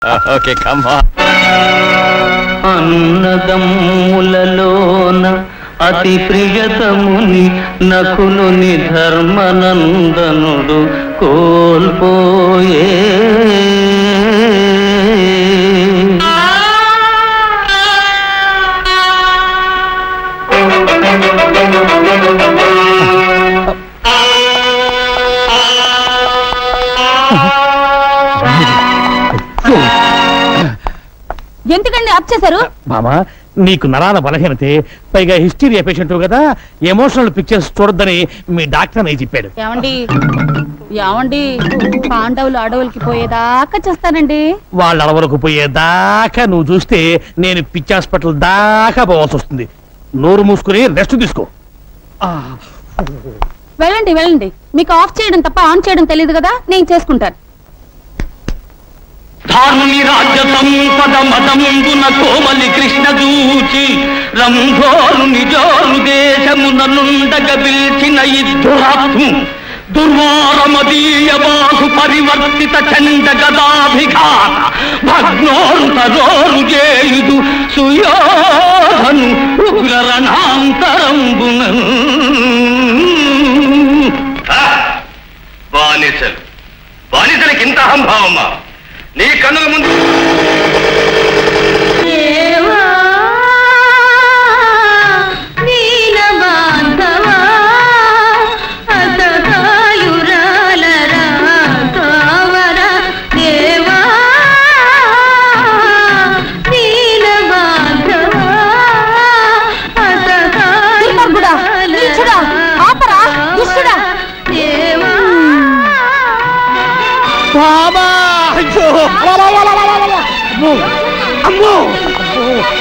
Okay come అన్నదమ్ములలోన అతి ప్రియతముని నకులుని ధర్మనందనుడు కోల్పోయే ఎందుకండి ఆప్ చేశారు? మామా నీకు నరాల బలహీనతే, పైగా హిస్టీరియా పేషెంట్ కదా, ఎమోషనల్ పిక్చర్స్ చూడొద్దని మీ డాక్టర్ అని చెప్పాడు. ఏమండి ఏమండి పాండవులు అడవులకి పోయేదాకా చేస్తానండి. వాళ్ళ అడవులకు పోయేదాకా నువ్వు చూస్తే నేను పిచ్చి హాస్పిటల్ దాకా పోవాల్సి వస్తుంది. నోరు మూసుకుని రెస్ట్ తీసుకో. వెళ్ళండి వెళ్ళండి, మీకు ఆఫ్ చేయడం తప్ప ఆన్ చేయడం తెలియదు కదా, నేను చేసుకుంటాను. ధార్మి రాజ్య సంపద మదముందున కోమలి కృష్ణ దూచి రంభోరు నిజోరు దేశముననుండగ పిలిచిన ఇద్దురాత్ము దుర్వారమదీయ బాహు పరివర్తిత చండ గదాభిఘాత భగ్నోరు తరోరు చేయుదు సుయోధను ఉగ్ర రణాంతరంబున. బానిసలు బానిసలకి ఇంత అహంభావమ్మా? నీ కన్నుల ముందు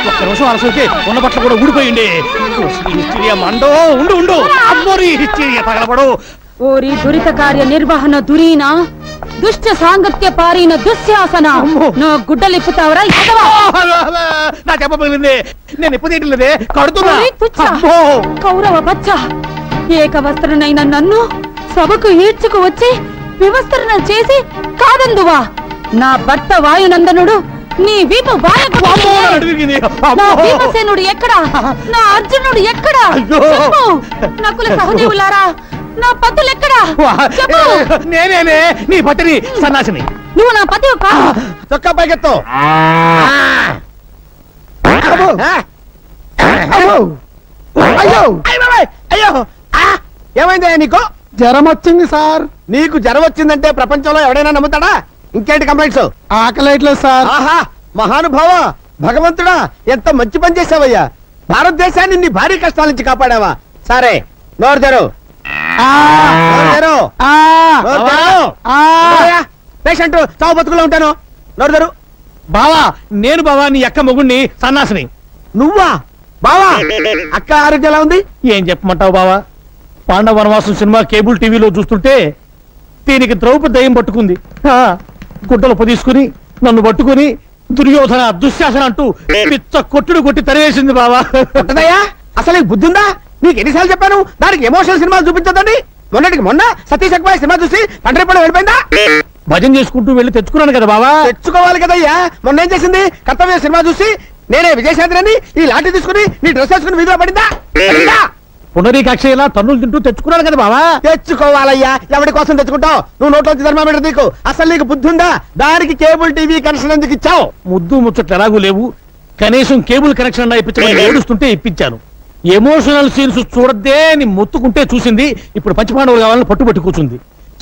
ఒక్క నిమిషం అలసైతే ఉన్న బట్టలు కూడా ఊడిపోయింది. హిస్టీరియా మండో ఉండు ఉండు అమ్మోరి హిస్టీరియా తగలబడు. ఓరి దురిత కార్య నిర్వహణ దురీన దుష్ట సాంగత్య పారీన దుశ్శాసన నా గుడ్డలిప్పుతావరా? నా చెప్పబోయింది, నేను ఎప్పుడు తీయట్లేదే, కడుతున్నా. కౌరవ బచ్చ, ఏక వస్త్రనైన నన్ను సభకు ఈడ్చుకు వచ్చి వివస్త్రణ చేసి కాదందువా? నా భర్త వాయునందనుడు నీ వీపు నా భీమసేనుడు ఎక్కడా? నా అర్జునుడు ఎక్కడా? నకుల సహదేవులారా, నా పతులు ఎక్కడా? నేనే నీ పతిని సన్నాసిని. నువ్వు నా పతి చొక్కా పైకెత్తు. అయ్యో ఏమైందా నీకు? జ్వరం వచ్చింది సార్. నీకు జ్వరం వచ్చిందంటే ప్రపంచంలో ఎవడైనా నమ్ముతాడా? ఇంకేంటి కంప్లైంట్స్? ఆకలేట్లేదు సార్. ఆహా, మహానుభావ, భగవంతుడా, ఎంత మంచి పని చేసావయ్యా. భారతదేశాన్ని నీ భారీ కష్టాల నుంచి కాపాడావా. సరే, నోరు తెరు. పేషెంట్ చావు బతుకులో ఉంటాను. నోరు తెరు. బావా, నేను బావా నీ అక్క మొగుణ్ణి, సన్నాసిని. నువ్వా బావా? అక్క ఆరోగ్యం ఎలా ఉంది? ఏం చెప్పమంటావు బావా? పాండవ వనవాసం సినిమా కేబుల్ టీవీలో చూస్తుంటే దీనికి ద్రౌపది దయ్యం పట్టుకుంది. గుడ్డలు పొదీసుకుని నన్ను పట్టుకుని దుర్యోధన దుశ్శాసన అంటూ పిచ్చ కొట్టుడు కొట్టి తరివేసింది బావా. అసలు బుద్ధి ఉందా? నీకు ఎన్నిసార్లు చెప్పాను దానికి ఎమోషనల్ సినిమాలు చూపించదండి. మొన్నటికి మొన్న సతీష్ అక్బాయ్ సినిమా చూసి పంటరిపడి వెళ్ళిపోయిందా? భజన చేసుకుంటూ వెళ్ళి తెచ్చుకున్నాను కదా బావా. తెచ్చుకోవాలి కదయ్యా. మొన్న ఏం చేసింది? కర్తవ్య సినిమా చూసి నేనే విజయశాంతిని ఈ లాఠీ తీసుకుని నీ డ్రెస్ వేసుకుని వీధిలో పడిందా? పునరీకాక్ష ఇలా తన్నులు తింటూ తెచ్చుకున్నాను కదా బావా. తెచ్చుకోవాలయ్యా. ఎవరి కోసం తెచ్చుకుంటావు? నువ్వు నోట్లోంచి ధర్మామీటర్ నీకు అసలు నీకు బుద్ధి ఉందా? దానికి కేబుల్ టీవీ కనెక్షన్ ఎందుకు ఇచ్చావు? ముద్దు ముచ్చట్లు ఎలాగూ లేవు, కనీసం కేబుల్ కనెక్షన్ అన్నా ఇప్పించమని ఏడుస్తుంటే ఇప్పించాను. ఎమోషనల్ సీన్స్ చూడద్దే అని మొత్తుకుంటే చూసింది. ఇప్పుడు పంచపాండవులు కావాలని పట్టుబట్టి కూర్చుంది.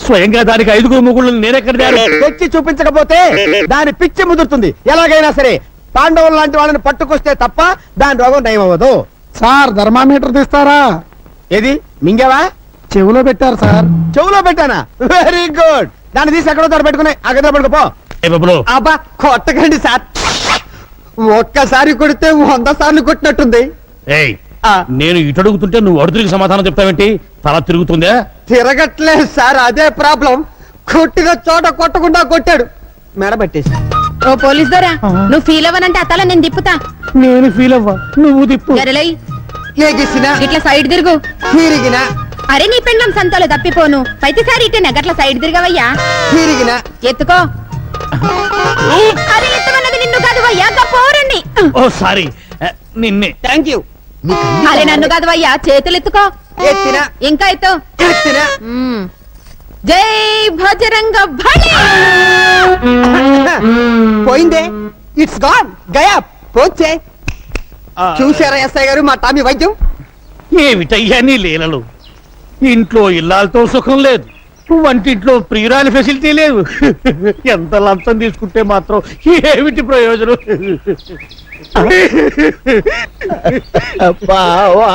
స్వయంగా దానికి 5 ముగ్గురు నేనెక్కడ తెచ్చి చూపించకపోతే దాని పిచ్చి ముదురుతుంది. ఎలాగైనా సరే పాండవులు లాంటి వాళ్ళని పట్టుకొస్తే తప్ప దాని రోగం నయం అవ్వదు. సార్ ధర్మామీటర్ తీస్తారా? ఏది మింగావా? చెవులో పెట్టారు సార్. చెవులో పెట్టానా? Very good. దాన్ని తీసి ఎక్కడో తోట పెట్టుకుని ఆ గదిలో పడుకోపో. అబ్బా కొట్టకండి సార్. ఒక్కసారి కొడితే 100 సార్లు కొట్టినట్టుంది. నేను ఇటు అడుగుతుంటే నువ్వు అడుగురికి సమాధానం చెప్తావేంటి? తల తిరుగుతుందా? తిరగట్లేదు సార్, అదే ప్రాబ్లం. కొట్టిన చోట కొట్టకుండా కొట్టాడు, మెడబట్టేసి. ఓ పోలీస్ దొరా, నువ్వు ఫీల్ అవ్వనంటే అతల నేను తిప్పుతా. నేను ఫీల్ అవ్వా, నువ్వు తిప్పు. ఇట్లా సైడ్ తిరుగు. తిరిగినా అరే నీ పెండ్లం సంతలో తప్పిపోను. ప్రతిసారి ఇట్టే గట్ల సైడ్ తిరగవయ్యా. తిరిగినా ఎత్తుకో. అది ఎత్తమన్నది నిన్ను కాదు అయ్యా పోరండి. ఓ సారీ, నిన్నే. Thank you. అరే నన్ను కాదు అయ్యా, చేతులు ఎత్తుకో. ఎత్తినా ఇంకా ఎత్తు. ఎత్తినా. జై భజరంగ బలి. పోయిందే, ఇట్స్ గాన్. గయా పోచే. చూసారా ఎస్ఐ గారు మా టామీ వైద్యం? ఏమిటయ్యా నీ లీలలు? ఇంట్లో ఇల్లాలతో సుఖం లేదు, వంటింట్లో ప్రియురాలి ఫెసిలిటీ లేదు. ఎంత లంచం తీసుకుంటే మాత్రం ఏమిటి ప్రయోజనం? బావా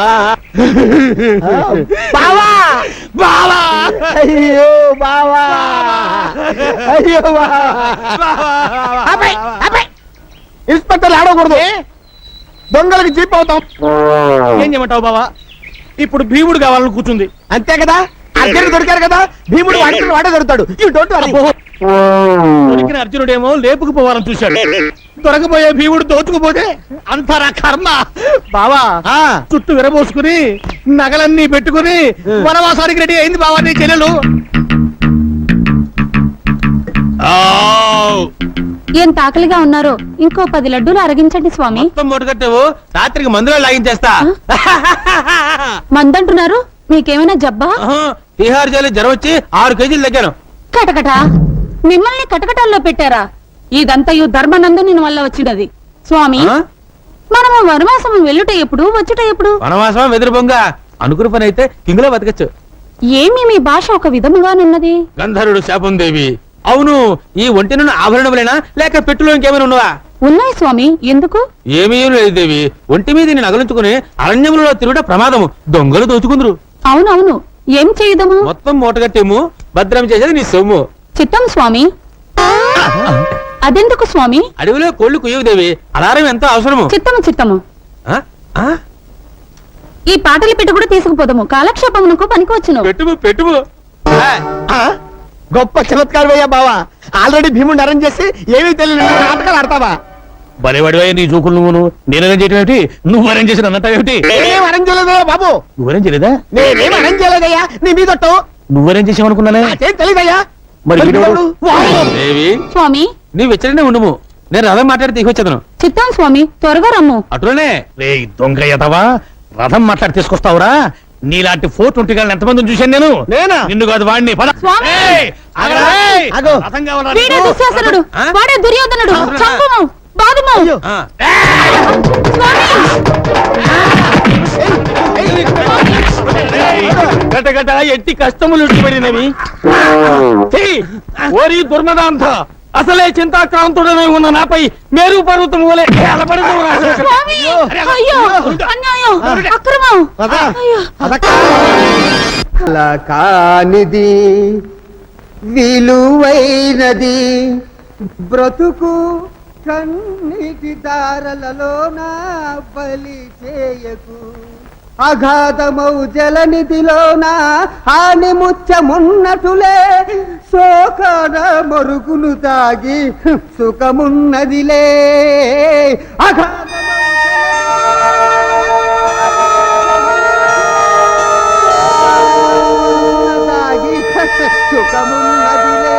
బావా బావా, అయ్యో బావా, అయ్యో ఇన్స్పెక్టర్ ఆడకూడదు, దొంగలకి జీప్ అవుతాం. ఏం చేయమంటావు బావా? ఇప్పుడు భీముడు కావాలని కూర్చుంది, అంతే కదా? అర్జునుడు దొరికారు కదా, భీముడు వాడే దొరుకుతాడు. దొరికిన అర్జునుడేమో లేపుకుపోవాలని చూశాడు, దొరకపోయే భీముడు దోచుకుపోతే అంతరా కర్మ. బావా చుట్టూ విరబోసుకుని నగలన్నీ పెట్టుకుని వనవాసానికి రెడీ అయింది బావా నీ చెల్లెలు. ఎంత ఆకలిగా ఉన్నారో, ఇంకో 10 లడ్డూలు అరగించండి స్వామి. మొత్తం మూటగట్టవు, రాత్రికి మందులో లాగించేస్తా. మందంటున్నారు, మీకేమైనా జబ్బా? బీహార్ జైలు జ్వరం వచ్చి 6 కేజీలు తగ్గాను. కటకట, మిమ్మల్ని కటకటాల్లో పెట్టారా? ఇదంతయు ధర్మనందుని వల్ల వచ్చినది స్వామి. మనము వనవాసం వెళ్ళుట ఎప్పుడు, వచ్చుట ఎప్పుడు? వనవాసం వెదురు బొంగ, అనుకున్న పని అయితే కింగులో బతకచ్చు. ఏమి మీ భాష ఒక విధముగానున్నది? గంధర్వుడు శాపం దేవి. అవును, ఈ ఒంటినున్న ఆభరణములైనా లేక పెట్టులో ఇంకేమైనా ఉన్నవా? ఉన్నాయి స్వామి. ఎందుకు? ఏమీ లేదు దేవి, ఒంటి మీద నేను నగలుంచుకుని అరణ్యములలో తిరుగుట ప్రమాదము, దొంగలు దోచుకుందరు. అవునవును, ఏం చేయదము? మొత్తం మూటగట్టేము, భద్రం చేసేది నీ సొమ్ము. చిత్తం స్వామి. అదెందుకు స్వామి? అడవిలో కోళ్లు కుయ్యవు దేవి, అలారం ఎంతో అవసరము. చిత్తము చిత్తము. ఆ? ఆ? ఈ పాటలు పెట్టి కూడా తీసుకుపోదాము, కాలక్షేపమునకు పనికొచ్చును. పెట్టుము పెట్టుము. గొప్ప చమత్కారం అయ్యా బావా. ఆల్రెడీ భీముడు అరేంజ్ చేసి ఏమీ తెలియదు నాటకాలు ఆడతావా? బలివాడివే నీ చూకులు నువ్వును, నేను అరేంజ్ చేయటం ఏమిటి, నువ్వు అరేంజ్ చేసిన అన్నట్టేమిటి? నేనేం అరేంజ్ చేయలేదయ్యా బాబు. నువ్వు అరేంజ్ చేయలేదా? నేనేం అరేంజ్ చేయలేదయ్యా, నీ మీదొట్టు నువ్వు అరేంజ్ చేసావనుకున్నానే. నాకేం తెలియదయ్యా. మరి వీడెవడు? దేవి స్వామి నీవు ఇచ్చడనే ఉండుము, నేను రథం మాట్లాడి తీసుకొచ్చేదను. చిత్తం స్వామి, త్వరగా రమ్ము. అటులోనే రే దొంగ యతవా, రథం మాట్లాడి తీసుకొస్తావురా? నీలాంటి 420 గాళ్ళని ఎంతమందిని చూశాను నేను. నేనా? నిన్ను కాదు వాడిని. పద. స్వామి! ఏయ్, ఆగరా, ఏయ్. ఆగు. రథం కావాలా వీడే నీకు? దుశ్శాసనుడు, ఆ? వాడే దుర్యోధనుడు. అవునా? చంపుము, బాదుము. అయ్యో. ఆ. గట గట ఎట్టి కష్టములు పడినవి. ఓరి దుర్మదాంత, అసలే చింతాక్రాంతుడనే ఉన్న నాపై మేరు పర్వతం వలె స్వామి! అయ్యో, అన్యాయం, అక్రమం. పద. అయ్యో. అలా కానిది విలువైనది బ్రతుకు కన్నీటి దారలలోన బలి చేయకు. అగాధమౌ జలనిధిలోన హాని ముచ్చమున్నటులే శోకన మరుగులు తాగి సుఖమున్నదిలే. తాగి సుఖమున్నదిలే.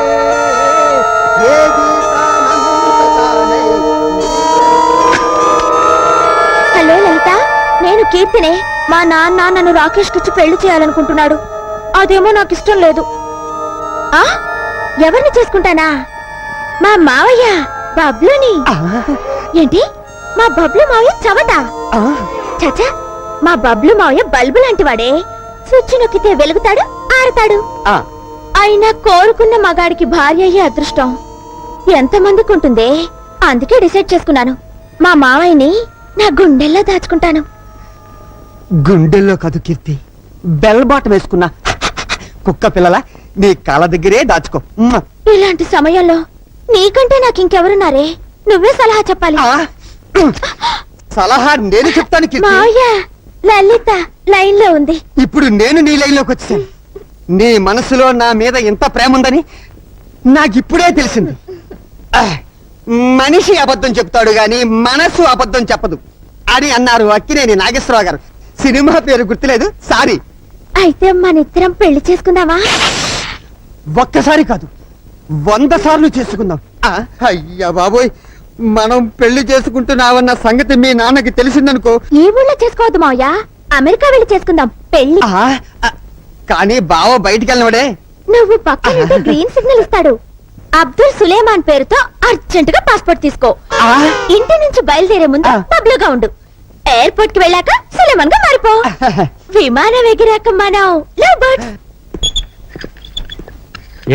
ఏది తానంతతానై. హలో లలిత, నేను కీర్తినే. మా నాన్న నన్ను రాకేష్ కిచ్చి పెళ్లి చేయాలనుకుంటున్నాడు. అదేమో నాకు ఇష్టం లేదు. ఆ ఎవరిని చేసుకుంటానా? మా మావయ్య బబ్లుని. ఏంటి, మా బబ్లు మావయ్య చవట? చచ్చా, మా బబ్లు మావయ్య బల్బు లాంటి వాడే. స్విచ్ నొక్కితే వెలుగుతాడు, ఆడతాడు. అయినా కోరుకున్న మగాడికి భార్య అయ్యే అదృష్టం ఎంతమందికి ఉంటుందే. అందుకే డిసైడ్ చేసుకున్నాను, మా మావయ్యని నా గుండెల్లో దాచుకుంటాను. గుండెల్లో కాదు కీర్తి, బెల్ బాట వేసుకున్నా కుక్క పిల్లల నీ కాళ్ళ దగ్గరే దాచుకో. ఇలాంటి సమయంలో నీకంటే నాకు ఇంకెవరున్నారే? నువ్వే సలహా చెప్పాలి. సలహా నేను చెప్తాను కీర్తి. మావయ్య, లలిత లైన్ లో ఉంది. ఇప్పుడు నేను నీ లైన్లోకి వచ్చాను. నీ మనసులో నా మీద ఎంత ప్రేమ ఉందని నాకిప్పుడే తెలిసింది. మనిషి అబద్ధం చెప్తాడు గాని మనసు అబద్ధం చెప్పదు అని అన్నారు అక్కినేని నాగేశ్వరరావు గారు. సినిమా పేరు గుర్తులేదు, సారీ. అయితే మనిద్దరం పెళ్లి చేసుకుందామా? ఒక్కసారి కాదు 100 సార్లు చేసుకుందాం. అయ్యా బాబోయ్, మనం పెళ్లి చేసుకుంటున్నావన్న సంగతి మీ నాన్నకి తెలిసిందనుకో. ఈ ఊళ్ళో చేసుకోవద్దు మావయ్య, అమెరికా వెళ్ళి చేసుకుందాం పెళ్లి. కానీ బావ బయటికి వెళ్ళినవాడే. నువ్వు పక్కన గ్రీన్ సిగ్నల్ ఇస్తాడు. అబ్దుల్ సులేమాన్ పేరుతో అర్జెంట్ గా పాస్పోర్ట్ తీసుకో. ఇంటి నుంచి బయలుదేరే ముందు పబ్లిక్ గా ఉండు. ఎయిర్పోర్ట్ కి వెళ్ళాక సులేమాన్ గా మారిపో. విమానం ఎగిరాక మనం లవ్ బర్డ్స్.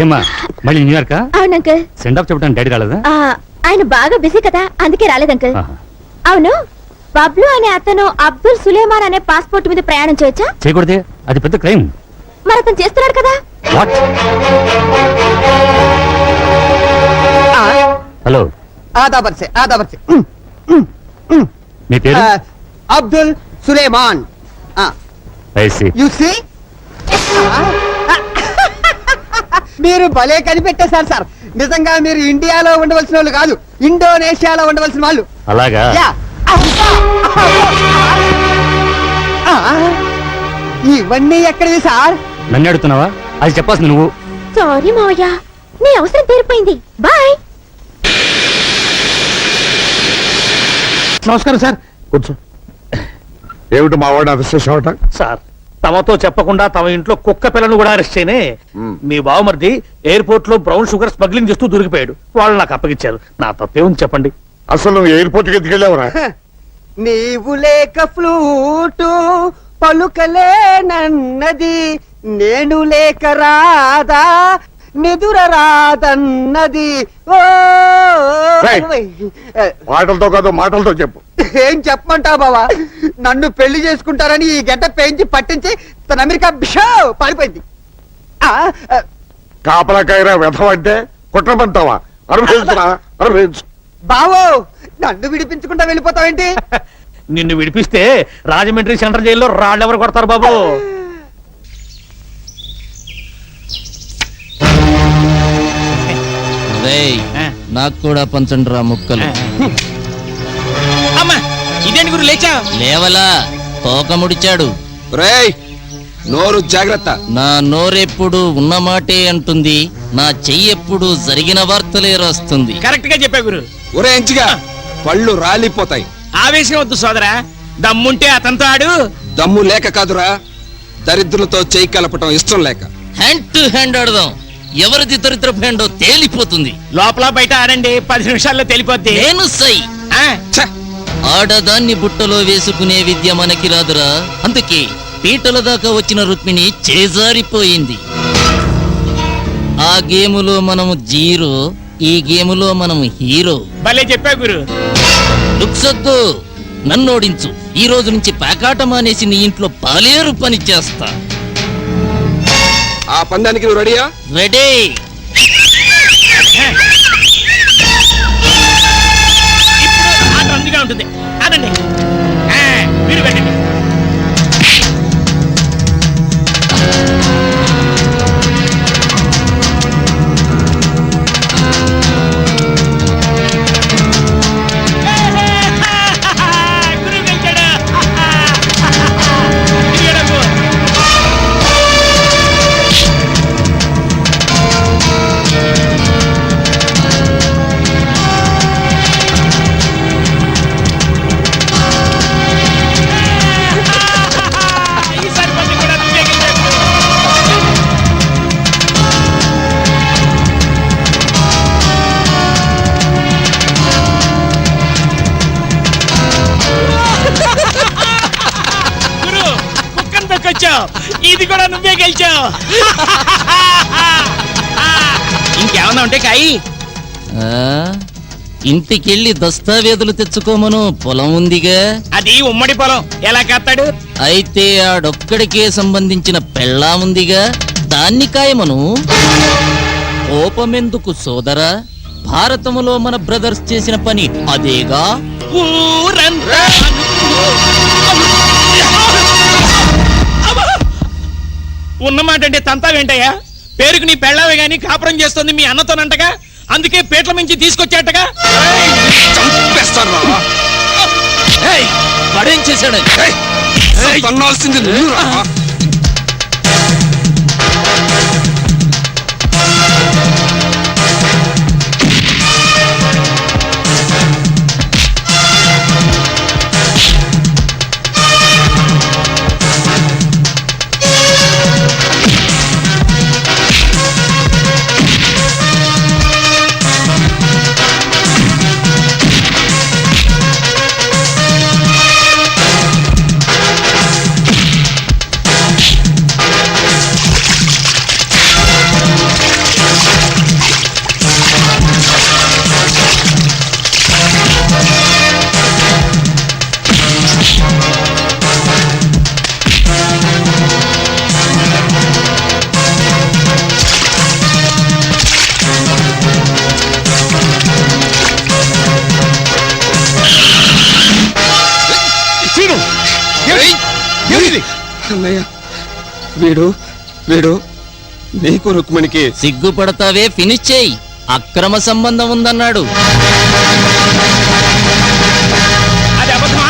ఏమా మళ్ళీ న్యూయార్క్ అవును అంకుల్. సెండ్ ఆఫ్ చెప్పడానికి డాడీ రాలేదా? ఆయన బాగా బిజీ కదా, అందుకే రాలేదు అంకుల్. అవును, బబ్లు అనే అతను అబ్దుల్ సులేమాన్ అనే పాస్పోర్ట్ మీద ప్రయాణం చేయొచ్చా? చేయకూడదే, అది పెద్ద క్రైమ్. మరి అతను చేస్తున్నాడు కదా. వాట్? హలో, ఆదాబర్సే మీ పేరు? అబ్దుల్ సులేమాన్. యు సీ, మీరు భలే కనిపెట్టేశారు సార్. నిజంగా మీరు ఇండియాలో ఉండవలసిన వాళ్ళు కాదు, ఇండోనేషియాలో ఉండవలసిన వాళ్ళు. అలాగా? ఇవన్నీ ఎక్కడివి సార్? నన్ను అడుగుతున్నావా? అది చెప్పాల్సింది నువ్వు. సారీ మావయ్య, నీ అవసరం తీరిపోయింది. బాయ్. నమస్కారం సార్. కూర్చో. ఏమిటి మా వాడిని అరెస్ట్ అవటం? సార్, తమతో చెప్పకుండా తమ ఇంట్లో కుక్క పిల్లను కూడా అరెస్ట్ చేయనే. మీ బావమరిది ఎయిర్పోర్ట్ లో బ్రౌన్ షుగర్ స్మగ్లింగ్ చేస్తూ దొరికిపోయాడు. వాళ్ళు నాకు అప్పగించారు. నా తప్పేముంది చెప్పండి. అసలు నువ్వు ఎయిర్పోర్ట్ కి ఎత్తుకెళ్ళావురా? నీవు లేక ఫ్లూటు పలుకలేనన్నది, నేను లేక రాదా నిదుర రాదన్నది. ఓ మాటలతో కాదు, మాటలతో చెప్పు. ఏం చెప్పమంటావు బావా? నన్ను పెళ్లి చేసుకుంటారని ఈ గడ్డ పెంచి పట్టించి తన అమెరికా బిషో పారిపోయింది. కాపలాకాయరా వ్యధం అంటే కుట్రమంటావా? అనుభవించురా, అనుభవించు. బావో, నన్ను విడిపించకుండా వెళ్ళిపోతావేంటి? నిన్ను విడిపిస్తే రాజమండ్రి సెంట్రల్ జైల్లో రాళ్ళెవరు కొడతారు బాబు? నాకు కూడా పంచండి రా ముక్కలు. ఇదేంటి గురు లేచా? లేవలా, తోక ముడిచాడు. నోరు జాగ్రత్త. నా నోరెప్పుడు ఉన్నమాటే అంటుంది, నా చెయ్యెప్పుడు జరిగిన వార్తలే రాస్తుంది. కరెక్ట్ గా చెప్పా గురు. ఒరే ఎంచిగా, పళ్ళు రాలిపోతాయి. ఆవేశం వద్దు సోదరా, దమ్ముంటే అతనితో ఆడు. దమ్ము లేక కాదురా, దరిద్రులతో చెయ్యి కలపటం ఇష్టం లేక. హ్యాండ్ టు హ్యాండ్ ఆడదాం, ఎవరిది దరిద్ర హ్యాండో తేలిపోతుంది. లోపల బయట ఆడండి, 10 నిమిషాల్లో తెలిపోద్ది. నేను సై. ఆడదాన్ని బుట్టలో వేసుకునే విద్య మనకి రాదురా, అందుకే పీటల దాకా వచ్చిన రుక్మిణి చేజారిపోయింది. ఆ గేములో మనము జీరో, ఈ గేములో మనము హీరో. భలే చెప్పా గురు. లుక్సొద్దు, నన్నోడించు. ఈ రోజు నుంచి పేకాట మానేసి నీ ఇంట్లో పాలేరు పని చేస్తా. ఆ పందానికి నువ్వు రెడీయా? రెడీ. ఇప్పుడు ఆట రంజుగా ఉంటుంది. ఆడండి, మీరు పెట్టండి. ఇది కూడా నువ్వే గెలిచావు. ఇంకేమన్నా ఉంటే కాయి. ఇంటికెళ్ళి దస్తావేజులు తెచ్చుకోమను, పొలం ఉందిగా. అది ఉమ్మడి పొలం, ఎలా కాస్తాడు? అయితే ఆడొక్కడికే సంబంధించిన పెళ్ళా ఉందిగా, దాన్ని కాయమను. కోపమెందుకు సోదరా, భారతములో మన బ్రదర్స్ చేసిన పని అదేగా. ఉన్నమాట అంటే తంతావేంటయ్యా? పేరుకు నీ పెళ్ళావే గాని కాపురం చేస్తుంది మీ అన్నతోనంటగా, అందుకే పేట్ల మించి తీసుకొచ్చాటగా. వాడేం చేశాడు? అన్నయ్య వీడు వీడు నీకు రుక్మిణికి సిగ్గుపడతావే, ఫినిష్ చేయి. అక్రమ సంబంధం ఉందన్నాడు. అది అబద్ధమా?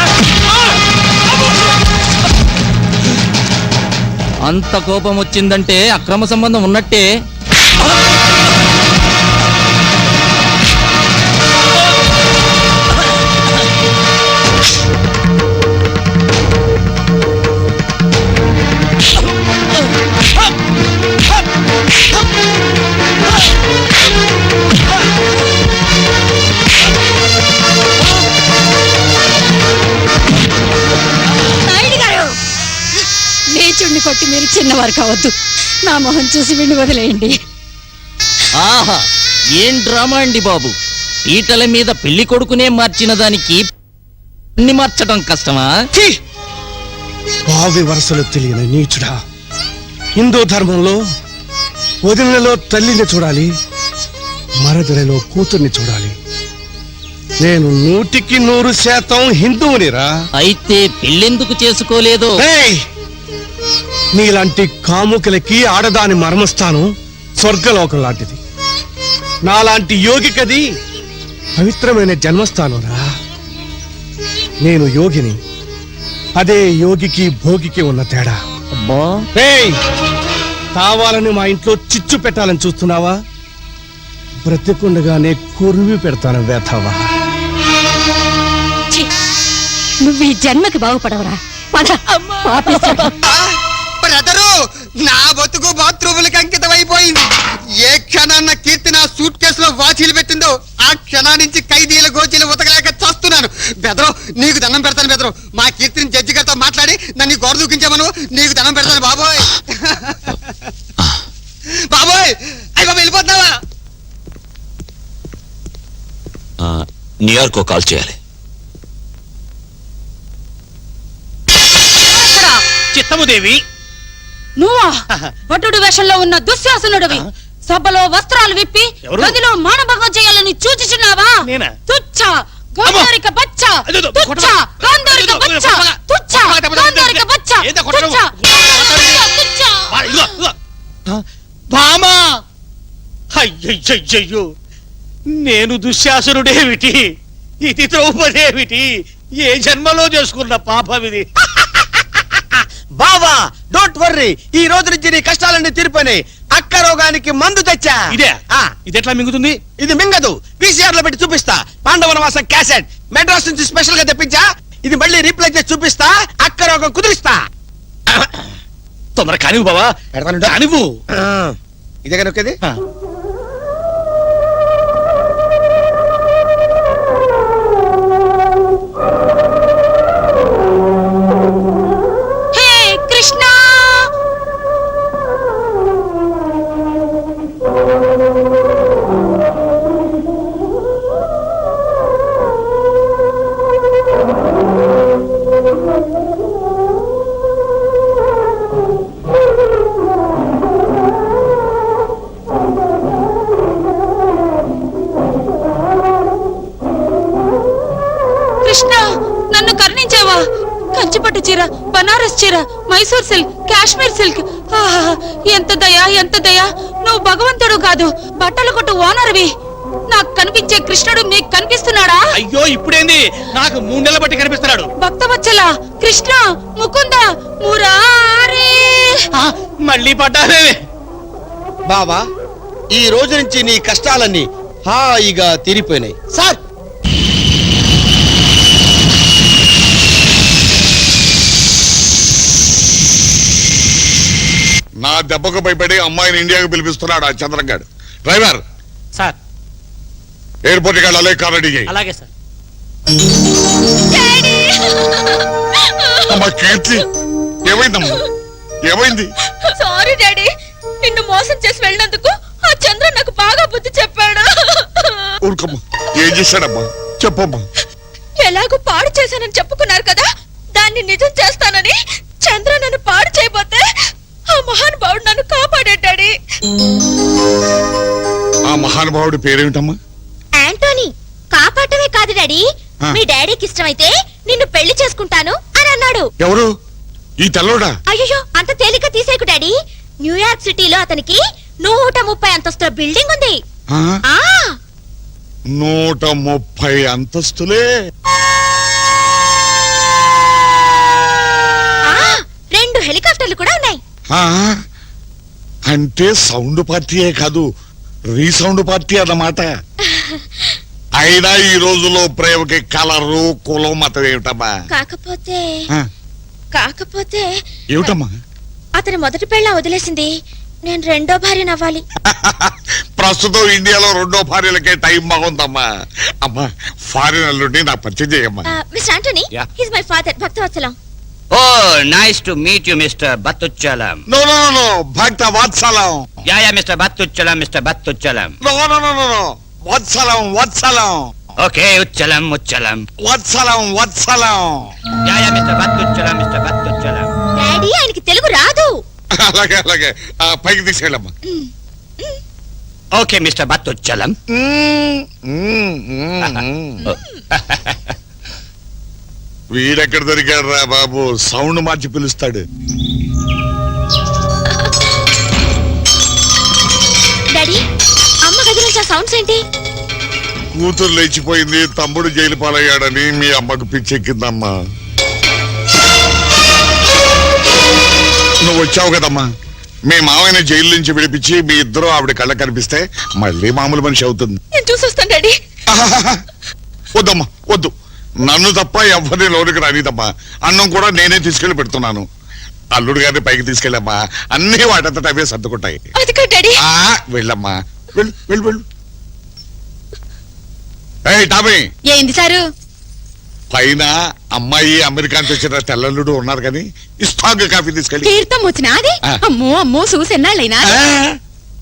అంత కోపం వచ్చిందంటే అక్రమ సంబంధం ఉన్నట్టే. నీచుడిని కొట్టి మీరు చిన్నవారు కావద్దు. నా మొహం చూసి విండి వదిలేయండి. ఆహా, ఏం డ్రామా అండి బాబు. పీటల మీద పెళ్లి కొడుకునే మార్చిన దానికి అన్ని మార్చడం కష్టమా? భావి వరసలు తెలియని నీచుడా. హిందూ ధర్మంలో వదినలో తల్లిని చూడాలి, మరదలలో కూతుర్ని చూడాలి. నేను 100% హిందువునిరా. అయితే పెళ్ళెందుకు చేసుకోలేదో? ఏయ్! నీలాంటి కాముకులకి ఆడదాని మర్మస్థానం స్వర్గలోకం లాంటిది. నాలాంటి యోగికది పవిత్రమైన జన్మస్థానం రా. నేను యోగిని, అదే యోగికి భోగికి ఉన్న తేడా. అబ్బా, ఏయ్! కావాలని మా ఇంట్లో చిచ్చు పెట్టాలని చూస్తున్నావా? బ్రతికుండగానే కొరివి పెడతాను వేతవా. నువ్వు ఈ జన్మకి బాగుపడవరా. పద. పాపిస్తాడు. బ్రదరు, నా బతుకు బాత్రూములకి అంకితం అయిపోయింది. ఏ క్షణాన్న కీర్తి నా సూట్ కేసులో వాచీలు పెట్టిందో ఆ క్షణానికి ఖైదీల గోచీలు ఉతకలేక చస్తున్నాను. బెదరు, నీకు దండం పెడతాను బెదరు. మా కీర్తిని జడ్జి గారితో మాట్లాడి నన్ను గోడ దూకించామను. నీకు దండం పెడతాను బాబోయ్. బాబోయ్, అయ్యో వెళ్ళిపోతున్నావా? న్యూయార్క్ కాల్ చేయాలి. చిత్తముదేవి, నువ్వా భటుడు వేషంలో ఉన్న దుశ్శాసనుడివి. సభలో వస్త్రాలు విప్పి ఎవరు? గదిలో మానభంగం చేయాలని చూచిచున్నావా? నేనా? తుచ్చ గంధరిక బచ్చ, అదేదో, తుచ్చ కొట్టరా? గంధరిక అదేదో, బచ్చ, కొట్టరా? తుచ్చ కొట్టరా? గంధరిక బచ్చ, ఏందా కొట్టడం? తుచ్చ, తుచ్చ. బామా! అయ్యయ్యయ్యో, నేను దుశ్శాసనుడేమిటి, ఇది ద్రౌపదేమిటి? ఏ జన్మలో చేసుకున్న పాపం ఇది. బావా, డోంట్ వర్రీ. ఈ రోజు నుంచి నీ కష్టాలన్నీ తీరిపోయినాయి. అక్క రోగానికి మందు తెచ్చా. ఇదే ఆ, ఇది ఎట్లా మింగుతుంది? ఇది మింగదు. VCR లో పెట్టి చూపిస్తా. పాండవనవాసం క్యాసెట్ మెడ్రాస్ నుంచి స్పెషల్ గా తెప్పించా. ఇది మళ్ళీ రీప్లే చేసి చూపిస్తా. అక్క రోగం కుదిరిస్తా. తొందర కానివ్వు బావా, కానివ్వు. ఇదే కనుకది. ఆ. హే కృష్ణ, కృష్ణ నన్ను కరుణించావా? కంచిపట్టు చీర, బనారస్ చీర, మైసూర్ సిల్క్, కాశ్మీర్ సిల్క్. ఆహా, ఎంత దయా, ఎంత దయా. నువ్వు భగవంతుడు కాదు, బట్టలు కొట్టు ఓనర్వి. నాకు కనిపించే కృష్ణుడు మీకు కనిపిస్తున్నాడా? అయ్యో, ఇప్పుడేంది? నాకు 3 నెలల బట్టి కనిపిస్తున్నాడు. భక్తవత్సల కృష్ణ ముకుంద మురారే. ఆ, మళ్ళీ పడ్డావే. బావా, ఈ రోజు నుంచి నీ కష్టాలన్నీ హాయిగా తీరిపోయినాయి. సార్, నా దెబ్బకు భయపడి అమ్మాయిని ఇండియాకు పిలిపిస్తున్నాడు ఆ చంద్రంగాడు. డ్రైవర్, సార్, ఎయిర్పోర్ట్కి వెళ్ళాలి, కార్ రెడీ చేయి. అలాగే సార్. అమ్మా కీర్తి, ఏమైందమ్మా? ఏమైంది? సారీ డాడీ, నిన్ను మోసం చేసి వెళ్ళినందుకు ఆ చంద్ర నాకు బాగా బుద్ధి చెప్పాడు. ఊరుకమ్మా, ఏం చేశాడమ్మా? చెప్పమ్మా. ఎలాగో పాడు చేశానని చెప్పుకున్నారు కదా, దాన్ని నిజం చేస్తానని చంద్ర నన్ను పాడు చేయబోతే ఆ మహానుభావుడు నన్ను కాపాడాడు డాడీ. ఆ మహానుభావుడి పేరేమిటమ్మా? యాంటోనీ. కాపాడటమే కాదు డాడీ, మీ డాడీకి ఇష్టమైతే నిన్ను పెళ్లి చేసుకుంటాను అని అన్నాడు. ఎవరు? ఈ తెల్లోడా అయ్యో అంత తేలిక తీసేకు డాడీ. న్యూయార్క్ సిటీలో అతనికి 130 అంతస్తుల బిల్డింగ్ ఉంది. ఆ? ఆ 130 అంతస్తులే. ఆ 2 హెలికాప్టర్లు కూడా ఉన్నాయి. ఆ? అంటే సౌండ్ పార్టీయే కాదు, రీసౌండ్ పార్టీ అన్నమాట. అయినా ఈ రోజుల్లో ప్రేమకి కలరు కులం మతం ఏమిటమ్మా? కాకపోతే ఆ, కాకపోతే ఏమిటమ్మా? అతని మొదటి పెళ్ళ వదిలేసింది. నేను రెండో భార్యను అవ్వాలి. ప్రస్తుతం ఇండియాలో 2వ భార్యలకే టైం బాగుందమ్మా. అమ్మా ఫారిన్ అల్లుడిని నాకు పరిచయం చేయమ్మా. Mister Antony, he's my father Bhaktavatsalam. Oh, nice to meet you, Mr. Battuchalam. No no no Bhakta Vatsalam. Yeah, Mr. Battuchalam, Mr. Battuchalam. No no no no no Vatsalam Vatsalam Okay, Uchalam, Uchalam. Vatsalam Vatsalam. Yeah, Mr. Battuchalam, Mr. Battuchalam. Daddy ఆయనకి తెలుగు రాదు. అలాగే అలాగే పైకి తీసుకెళ్ళమ్మా. Okay, Mr. Battuchalam. వీడెక్కడ దొరికాడు రా బాబు, sound మార్చి పిలుస్తాడు. Daddy అమ్మ గది నుంచి ఆ సౌండ్స్ ఏంటి? కూతురు లేచిపోయింది, తమ్ముడు జైలు పాలయ్యాడని మీ అమ్మకు పిచ్చెక్కిందమ్మా. నువ్వు వచ్చావు కదమ్మా, మీ మావయ్యని జైలు నుంచి విడిపించి మీ ఇద్దరు ఆవిడ కళ్ళ కనిపిస్తే మళ్ళీ మామూలు మనిషి అవుతుంది. నేను చూసొస్తాను డాడీ. వద్దమ్మా వద్దు, నన్ను తప్ప ఎవరిని లోనికి రానిదమ్మా. అన్నం కూడా నేనే తీసుకెళ్లి పెడుతున్నాను. అల్లుడు గారిని పైకి తీసుకెళ్ళమ్మా, అన్ని వాటంతట అవే సర్దుకుంటాయి. అది కాదు డాడీ. వెళ్ళమ్మా, వెళ్ళు వెళ్ళు వెళ్ళు. ఏయ్ టామీ, ఏంది సారు? పైన అమ్మాయి అమెరికా నుంచి వచ్చిన తెల్లల్లుడు ఉన్నారు కానీ ఇస్తాంగ కాఫీ తీసుకెళ్ళి. తీర్థం వచ్చినా అది? ఆ. అమ్మో అమ్మో చూసెన్నాళ్ళైనా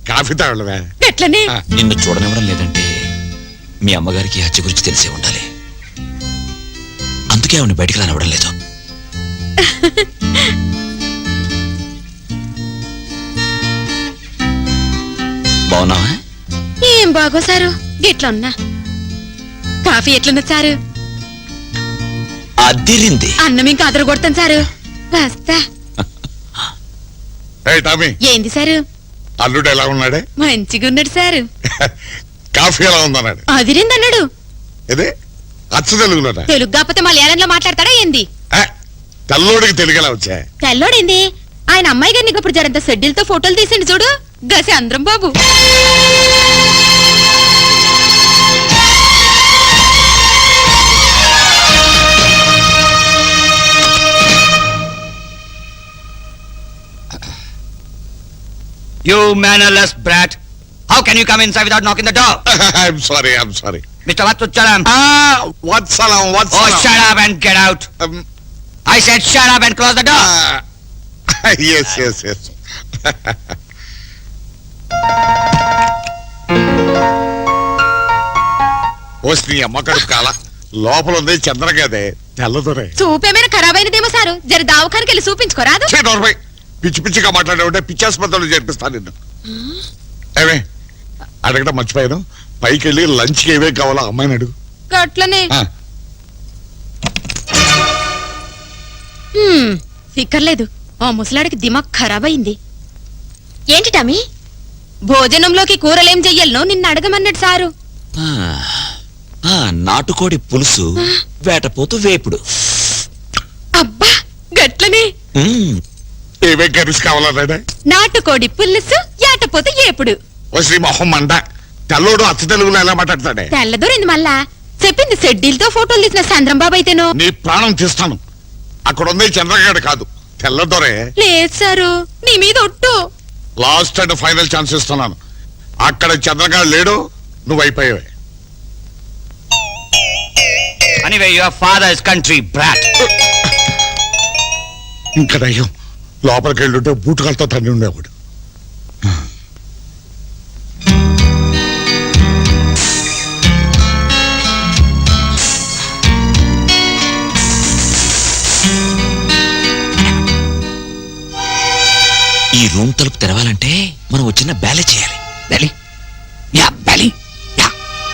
కాఫీ తాగలవే. ఎట్లనే? నిన్ను చూడనివ్వడం లేదంటే మీ అమ్మగారికి హత్య గురించి తెలిసే ఉండాలి. అందుకే ఆవిడ బయటికి రానివ్వడం లేదు. బాగున్నావా? ఏం బాగో సారు, గిట్లా ఉన్నా. కాఫీ ఎట్లున్నా సారు? అదిరింది. అన్నం ఇంకా అదరు కొడతాను సారు. వస్తా. ఏయ్ టామీ, ఏంది సారు? అల్లుడు ఎలా ఉన్నాడే? మంచిగా ఉన్నాడు సారు. కాఫీ ఎలా ఉందన్నాడు? అదిరిందన్నాడు. ఇదే అచ్చ తెలుగులోనా? తెలుగు కాకపోతే మలయాళంలో మాట్లాడతాడా ఏంది? తెల్లోడికి తెలుగేలా వచ్చా? తెల్లోడేంది? ఆయన అమ్మాయి గారిని ఇప్పుడు జరంత షెడ్యూల్తో ఫోటోలు తీసిండు చూడు, గసి అందరం బాబు. You mannerless brat. How can you come inside without knocking the door? I'm sorry, I'm sorry. Mr. Battuchalam. Vatsalam Oh, Vatsalam. shut up and get out. I said shut up and close the door. yes, yes, yes. వస్తే నీ అమ్మ కడుపు కాల లోపల ఉంది చంద్రగదే తెల్లదొరే. చూపేమైనా ఖరాబ్ అయినదేమో sir, జర దావఖానికి వెళ్ళి చూపించుకోరాదు? నోర్మై, పిచ్చి పిచ్చిగా మాట్లాడే పిచ్చాసుపత్రులు చేర్పిస్తాను నిన్ను. ఏమే అడగడం మర్చిపోయాను, పైకి వెళ్ళి లంచ్ కి ఏవే కావాలో అమ్మాయిని అడుగు. గట్లనే. ఫిక్కర్లేదు, ఆ ముసలాడికి దిమాగ్ ఖరాబ్ అయింది. ఏంటి టామీ? భోజనంలోకి కూరలేం చెయ్యాలనో నిన్ను అడగమన్నాడు సారు. నాటుకోడి పులుసు, వేటపోతు వేపుడు. అబ్బా గట్లనే. ఏవే కర్రీస్ కావాలన్నాడే? నాటుకోడి పులుసు, ఏటపోతే ఏపుడు. వస్తే మొహం మండ, తెల్లోడు అచ్చ తెలుగులో ఎలా మాట్లాడతాడే? తెల్లదూరింది మళ్ళా. చెప్పింది షెడ్యూల్తో ఫోటోలు తీసిన చంద్రంబాబు అయితేనో. నీ ప్రాణం తీస్తాను. అక్కడ ఉంది చంద్రగాడు కాదు, తెల్లదొరే. లేదు సారు, నీ మీద ఒట్టు. లాస్ట్ అండ్ ఫైనల్ ఛాన్స్ ఇస్తున్నాను. అక్కడ చంద్రగాడు లేడు, నువ్వు అయిపోయావే. Anyway, your father is country brat. ఇంకా దయ్యం లోపలికి వెళ్ళుంటే బూటుకాలతో తన్ని ఉండేవాడు. ఈ రూమ్ తలుపు తెరవాలంటే మనం వచ్చిన బ్యాలే చేయాలి. Belly, yeah belly.